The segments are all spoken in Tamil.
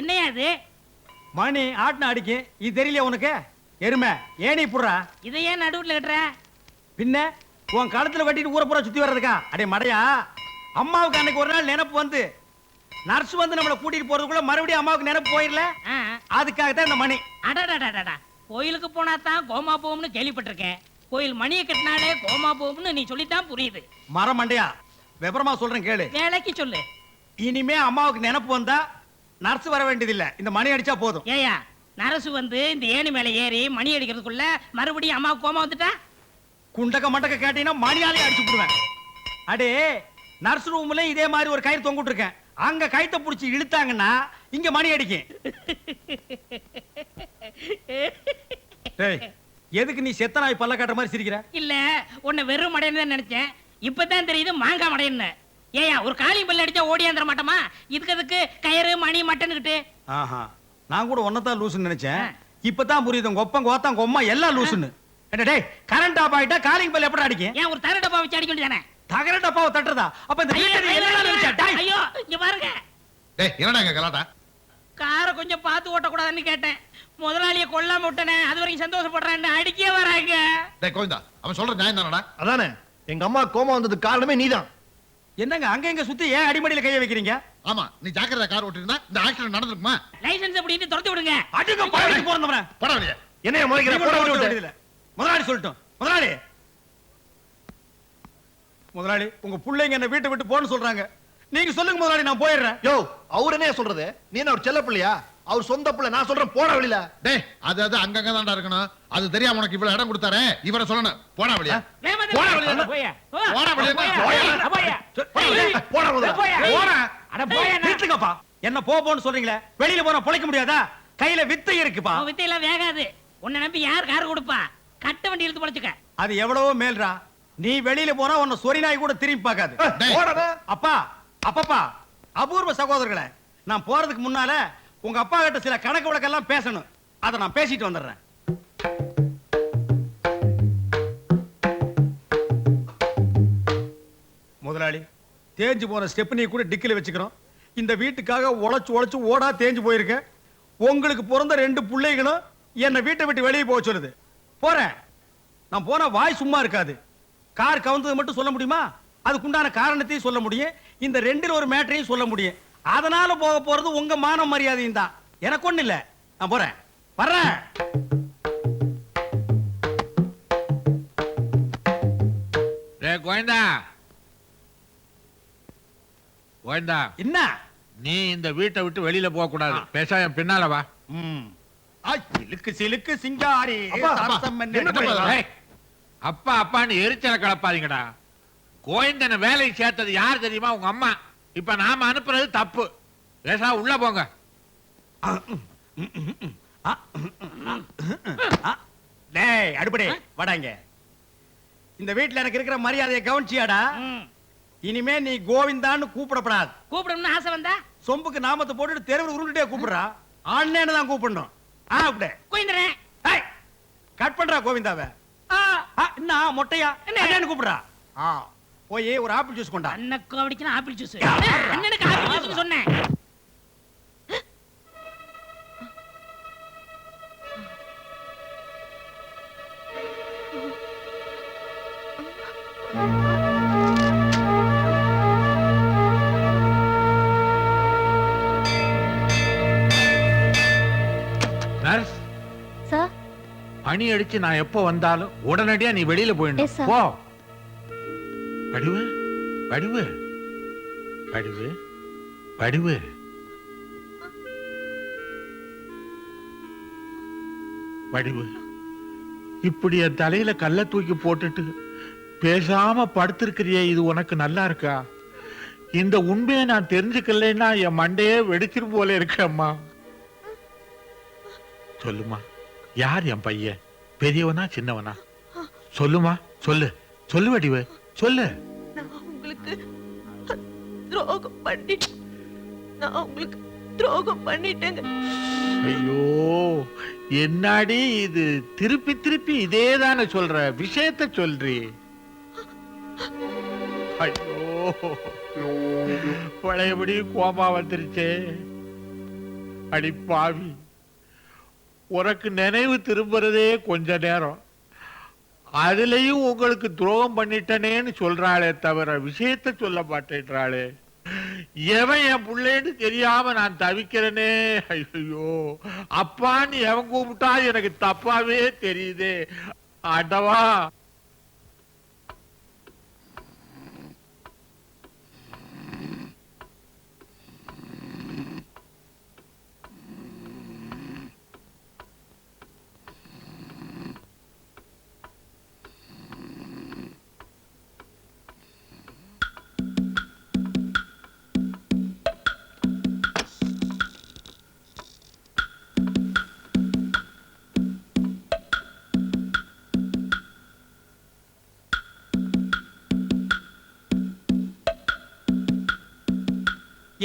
என்னையா அது? மணி ஆட்டின அடிக்கு இது தெரியல உனக்கு? எருமை ஏனி புடுறா. இதை ஏன் நடுவுல கட்டுற? பின்ன உன் கழுத்துல கட்டிட்டு ஊரை பூரா சுத்தி வர்றதுக்கா? அடே மடையா, அம்மாவுக்கு அன்னைக்கு ஒரு நாள் நினைப்பு வந்து நர்ஸ் வந்து நம்மளை கூட்டிட்டு போறதுக்குள்ள மறுபடியும் அம்மாவுக்கு நினைப்பு போயிடல, அதுக்காகத்தான் இந்த மணி. அடடடடடா, கோயிலுக்கு போனா தான் கோமா போகும்னு கேள்விப்பட்டிருக்கேன். கோயில் மணியை கட்டினாலே கோமா போகும்னு நீ சொல்லித்தான் புரியுது. மரம் மண்டையா, விவரமா சொல்றேன் கேளு. வேலைக்கு சொல்லு. இனிமே அம்மாவுக்கு நினைப்பு வந்தா நர்ஸ் வர வேண்டியதில்ல, இந்த மணி அடிச்சா போதும். ஏயா, நரசு வந்து இந்த ஏணி மேல ஏறி மணி அடிக்கிறதுக்குள்ள மறுபடியும் அம்மாவுக்கு கோமா வந்துட்டா? குண்டக்க மண்டக்க கேட்டீங்கன்னா மணியாலே அடிச்சு விடுவேன். அடே, நர்ஸ் ரூம்ல இதே மாதிரி ஒரு கயிறு தொங்கிட்டு இருக்கேன், அங்க கயித்தை புடிச்சு இழுத்தாங்கன்னா இங்க மணி அடிக்கும். எதுக்கு நீ செத்த நாய் பல்ல காட்டுற மாதிரி சிரிக்கிற? இல்ல, உன்னை வெறும் மடையன்னு தான் நினைச்சேன். இப்பதான் தெரியுது மாங்காய் மடையன்னு. ஏயா, ஒரு காளி பல்ல அடிச்சா ஓடியாந்துட மாட்டோமா? இதுக்கு கயிறு மணி மட்டன்னுக்கிட்டு. ஆஹா, நான் கூட ஒன்னதான் லூசுன்னு நினைச்சேன். இப்பதான் புரியுது உங்க ஒப்பம் கோத்தம் கொம்மா எல்லாம் லூசுன்னு. டேய், கரண்ட் ஆஃப் ஆயிட்டா காலிங் பெல் எப்படி அடிக்கும்? ஏன் ஒரு தர டப்பா வச்சு அடிக்க வேண்டியதானே? தகர டப்பாவை தட்டுறதா? அப்ப இந்த வீட்டுல என்ன நினைச்சா? டேய், ஐயோ, இங்க பாருங்க. டேய், என்னடா இங்க கலாட்டா? காரை கொஞ்சம் பார்த்து ஓட்டக்கூடாதுன்னு கேட்டேன். முதலாளியை கொல்லாம விட்டனே, அது வரைக்கும் சந்தோஷப்படுறான்னு அடிக்கே வராங்க. டேய் கோவிந்தா, அவன் சொல்ற நியாயம் தானடா? அதானே, எங்க அம்மா கோமா வந்ததுக்கு காரணமே நீதான். என்னங்க அங்க எங்க சுத்தி ஏன் அடிமடியில கைய வைக்கிறீங்க? ஆமா, நீ ஜாக்கிரதா கார் ஓட்டிருந்தா இந்த ஆக்சிடென்ட் நடந்துருக்குமா? லைசென்ஸ் அப்படிட்டு துரத்தி விடுங்க. அடிங்க பாடிக்கு போறந்தவன. போடா வெளிய. என்னைய முறைக்கிற? போட விட்டு. முதலாளி சொல்லட்டும். முதலாளி, முதலாளி உங்க பிள்ளைங்க என்ன வீட்டை விட்டு போன்னு சொல்றாங்க, நீங்க சொல்லுங்க முதலாளி, நான் போயிடுறேன். யோ, அவர் என்ன சொல்றது? நீ என்ன ஒரு செல்ல பிள்ளையா? அவர் சொந்த பிள்ளை. நான் சொல்றேன், போட வெளியில. டேய், அது அங்கங்க தான்டா இருக்கணும். அது தெரியாம உனக்கு இவ்வளவு இடம் கொடுத்தாரே, இவரை சொல்லணும். போடா வெளிய. போடா வெளிய. போடா வெளிய. போட முதல்ல. போடா. அட போயா, நிறுத்துங்கப்பா. என்ன போன்னு சொல்றீங்களே, வெளியில போனா பொழைக்க முடியாதா? கையில வித்தை இருக்குப்பா. வித்தையெல்லாம் வேகாது. உன்னை நம்பி யார் கார் கொடுப்பா? கட்ட வண்டி இழுத்து பொழைச்சுக்க. அது எவ்வளவோ மேல்ரா. நீ வெளியில போனா உன்னை சொரி நாய் கூட திரும்பி பார்க்காது. அப்பா, அப்பப்பா, அபூர்வ சகோதரர்களே, நான் போறதுக்கு முன்னால உங்க அப்பா கிட்ட சில கணக்கு வழக்கெல்லாம் பேசணும். அதை நான் பேசிட்டு வந்துடுறேன். முதலாளி, தேஞ்சு போன ஸ்டெப்னி கூட டிக்கில வச்சுக்கிறோம். இந்த வீட்டுக்காக உழைச்சு உழைச்சு ஓடா தேஞ்சு போயிருக்கேன். உங்களுக்கு பிறந்த 2 பிள்ளைகளும் என்னை வீட்டை விட்டு வெளியே போக சொல்லுது. போறேன். நான் போனா வாய் சும்மா இருக்காது. கார் கவுந்தது மட்டும் சொல்ல முடியுமா? அதுக்குண்டான காரணத்தையும் சொல்ல முடியும், இந்த 2ல் ஒரு மேட்டரையும் சொல்ல முடியும். அதனால போக போறது உங்க மான மரியாதையும் தான். எனக்கு ஒண்ணு இல்ல, நான் போறேன். வர்றேன். கோயந்தா, கோயந்தா, என்ன? நீ இந்த வீட்டை விட்டு வெளியில போக கூடாது. பேச என் பின்னால வா. சிலுக்கு சிலுக்கு சிங்காரி. அப்பா அப்பான்னு எரிச்சலை கலப்பாதீங்கடா. கோயந்தனை வேலைக்கு சேர்த்தது யார் தெரியுமா? உங்க அம்மா. இப்ப நாம அனுப்புறது தப்பு. பேசா உள்ள போங்க. டேய் அடுப்படே வாடாங்க. இந்த வீட்டுல எனக்கு இருக்கிற மரியாதையை கவனிச்சியாடா? இனிமே நீ கோவிந்தான்னு கூப்பிடப்படாது. கூப்பிடணும்னு ஆசை வந்தா சொம்புக்கு நாமத்தை போட்டுட்டு தெருவில் உருண்டுட்டே கூப்பிடுறா. ஆன்லைன் தான் கூப்பிடணும். அப்படியே கோவிந்தரே, கட் பண்றா கோவிந்தாவ. என்ன மொட்டையா என்ன கூப்பிடுறா? போய் ஒரு ஆப்பிள் ஜூஸ் கொண்டா. அண்ணனுக்கு அடிக்கணும் ஆப்பிள் ஜூஸ். அண்ணனுக்கு ஆப்பிள் ஜூஸ் சொன்னேன். நர்ஸ் சார், பணி அடிச்சு நான் எப்போ வந்தாலும் உடனடியா நீ வெளியில Yes, போயிடணும். sir. போ. வடிவு, வடிவு, வடிவு, வடிவு. வடிவு, இப்படி என் தலையில கல்ல தூக்கி போட்டுட்டு பேசாம படுத்திருக்கிறியே, இது உனக்கு நல்லா இருக்கா? இந்த உண்மையை நான் தெரிஞ்சுக்கலைன்னா என் மண்டையே வெடிச்சிரும் போல இருக்கம்மா. சொல்லுமா, யார் என் பையன்? பெரியவனா சின்னவனா? சொல்லுமா, சொல்லு. சொல்லு வடிவு, சொல்லு. நான் உங்களுக்கு துரோகம் பண்ணிட்டேங்க. ஐயோ, என்னாடி இது? திருப்பி திருப்பி இதேதானே சொல்ற? விஷயத்தை சொல்றி. ஐயோ, பழையபடி கோமா வந்துருச்சே. அடி பாவி, உனக்கு நினைவு திரும்புறதே கொஞ்ச நேரம், அதுலயும் உங்களுக்கு துரோகம் பண்ணிட்டனேன்னு சொல்றாளே தவிர விஷயத்த சொல்ல மாட்டேன்றாளே. எவன் என் பிள்ளைன்னு தெரியாம நான் தவிக்கிறேனே. ஐயோ, அப்பான்னு எவன் கூப்பிட்டா எனக்கு தப்பாவே தெரியுதே. ஆண்டவா,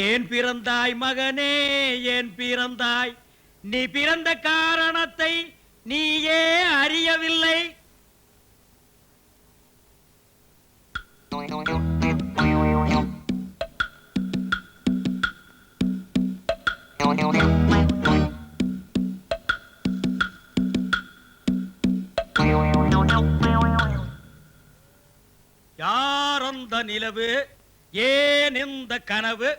ஏன் பிறந்தாய் மகனே, ஏன் பிறந்தாய்? நீ பிறந்த காரணத்தை நீயே அறியவில்லை. யார் அந்த நிலவு, ஏன் இந்த கனவு?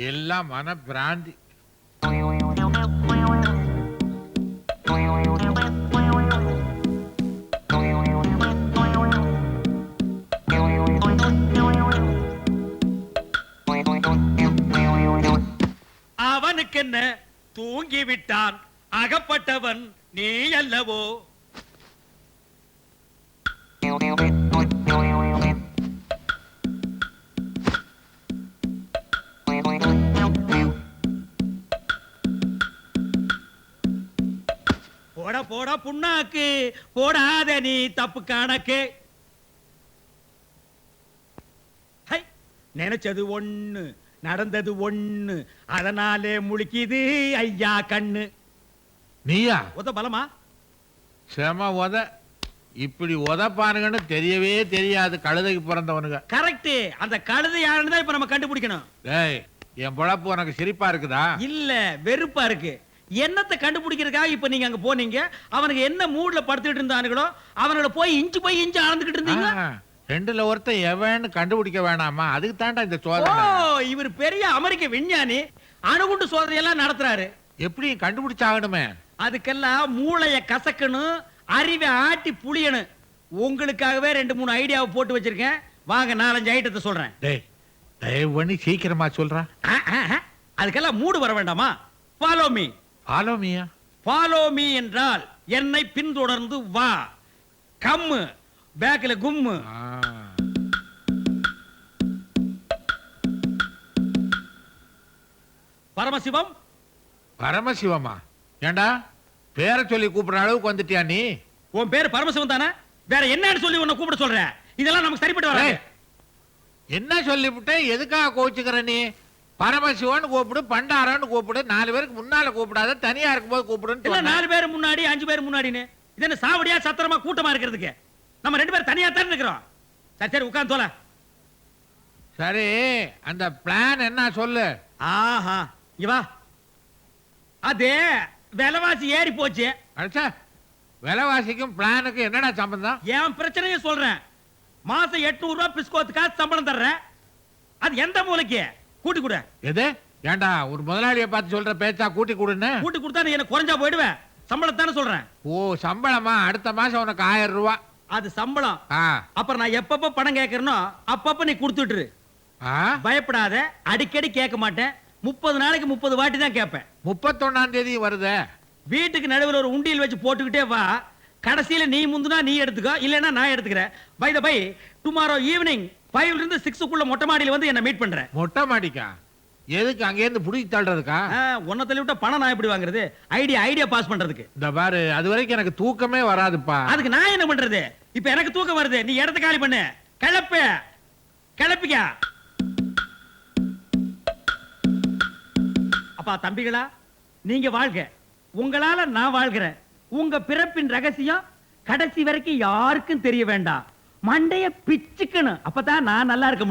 எல்லாம் மன பிராந்தி. அவனுக்கென்ன, தூங்கிவிட்டான். அகப்பட்டவன் நீ அல்லவோ? போட போட புண்ணாக்கு போடாத நீ தப்பு கணக்கு. நினைச்சது ஒண்ணு, நடந்தது ஒண்ணு, அதனாலே முழிக்குது ஐயா கண்ணு. நீயா? உத பலமா? செம உத. இப்படி உதப்பானுங்கன்னு தெரியவே தெரியாது கழுதைக்கு பிறந்தவனுங்க. கரெக்ட். அந்த கழுதை யாருன்னு தான் இப்ப நம்ம கண்டுபிடிக்கணும். டேய், என் பொழப்பு உனக்கு சிரிப்பா இருக்குதா? இல்ல, வெறுப்பா இருக்கு. என்னத்தை கண்டுபிடிக்கிறதுக்காக இப்ப நீங்க அங்க போனீங்க? அவனுக்கு என்ன மூட்ல படுத்துட்டு இருந்தானுங்களோ அவனோட போய் இഞ്ചு அளந்துகிட்டு இருந்தீங்க. ரெண்டுல ஒருத்தன் எவன்னு கண்டுபிடிக்க வேணாமா? அதுக்கு தாண்டா இந்த சோதனை. இவர் பெரிய அமெரிக்க விஞ்ஞானி, அணுகுண்டு சோதனை எல்லாம் நடத்துறாரு. எப்படி கண்டுபிடிச்சாகணுமே? அதுக்கெல்லாம் மூளைய கசக்கணும், அறிவை ஆட்டி புளியணும். உங்களுக்காகவே 2-3 ஐடியாவை போட்டு வச்சிருக்கேன். வாங்க 4-5 ஐட்டத்தை சொல்றேன். டேய், தயவு பண்ணி சீக்கிரமா சொல்றா. அதுக்கெல்லாம் மூடு வர வேண்டாமா? Follow me. ஃபாலோ மீயா? ஃபாலோ மீ என்றால் என்னை பின்தொடர்ந்து வா. கம்மு பேக்ல கும்மு. பரமசிவம். பரமசிவமா? ஏண்டா பேரை சொல்லி கூப்பிடுற அளவுக்கு வந்துட்டியா நீ? உன் பேரு பரமசிவம் தானே? வேற என்னன்னு சொல்லி உன்னை கூப்பிட சொல்ற? இதெல்லாம் நமக்கு சரிப்பட்டு வராது. என்ன சொல்லிவிட்ட? எதுக்காக கோச்சுக்கிற நீ? பரமசிவன் கூப்பிடு, பண்டாரன்னு கூப்பிடு, 4 பேருக்கு முன்னால கூப்பிடாத, தனியா இருக்கும்போது கூப்பிடுன்னு. 4 பேர் முன்னாடி 5 பேர் முன்னாடின்னு இது என்ன சாவடியா சத்திரமா கூட்டமா இருக்கிறதுக்கு? நம்ம 2 பேர் தனியா தான் இருக்கிறோம். சரி சரி உட்கார்ந்து தோல. சரி, அந்த பிளான் என்ன சொல்லு. ஆஹா, இங்க வா. அது விலைவாசி ஏறி போச்சு. அச்சா, விலைவாசிக்கும் பிளானுக்கும் என்னடா சம்பந்தம்? என் பிரச்சனையை சொல்றேன். மாசம் 800 ரூபாய் பிஸ்கோத்துக்காக சம்பளம் தர்றேன். அது எந்த மூலைக்கு? கூட்டி கொடு. எது? ஏண்டா ஒரு முதலாளியை பார்த்து சொல்ற பேச்சா கூட்டி கொடுன்னு? கூட்டி கொடுத்தா நீ எனக்கு குறைஞ்சா போயிடுவேன். சம்பளத்தானே சொல்றேன். ஓ, சம்பளமா? அடுத்த மாசம் உனக்கு 1000 ரூபாய். அது சம்பளம். அப்புறம் நான் எப்பப்ப பணம் கேட்கறனோ அப்பப்ப நீ கொடுத்துட்டு. பயப்படாத, அடிக்கடி கேட்க மாட்டேன். 30 நாளைக்கு 30 வாட்டி தான் கேட்பேன். 31ஆம் தேதி வருது. வீட்டுக்கு நடுவில் ஒரு உண்டியல் வச்சு போட்டுக்கிட்டே வா. கடைசியில நீ முந்துனா நீ எடுத்துக்கோ, இல்லைன்னா நான் எடுத்துக்கிறேன். By the by, tomorrow evening 5 ல இருந்து 6 மொட்டை மாடியில வந்து என்ன மீட் பண்றேன். மொட்டை மாடிக்கா? எதுக்கு? அங்க இருந்து புடிச்சு தள்ளுறதுக்கா? உன்னை தள்ளி விட்டா பணம் நான் எப்படி வாங்குறது? ஐடியா பாஸ் பண்றதுக்கு. இந்த பாரு, அது வரைக்கும் எனக்கு தூக்கமே வராதுப்பா. அதுக்கு நான் என்ன பண்றது? இப்ப எனக்கு தூக்கம் வருது. நீ இடத்த காலி பண்ணு. கிளப்பிக்க. அப்பா தம்பிகளா, நீங்க வாழ்க. உங்களால நான் வாழ்கிறேன். உங்க பிறப்பின் ரகசியம் கடைசி வரைக்கும் யாருக்கும் தெரிய வேண்டாம். மண்டைய பிச்சுக்கணும். அப்பதான் நான் நல்லா இருக்க முடியும்.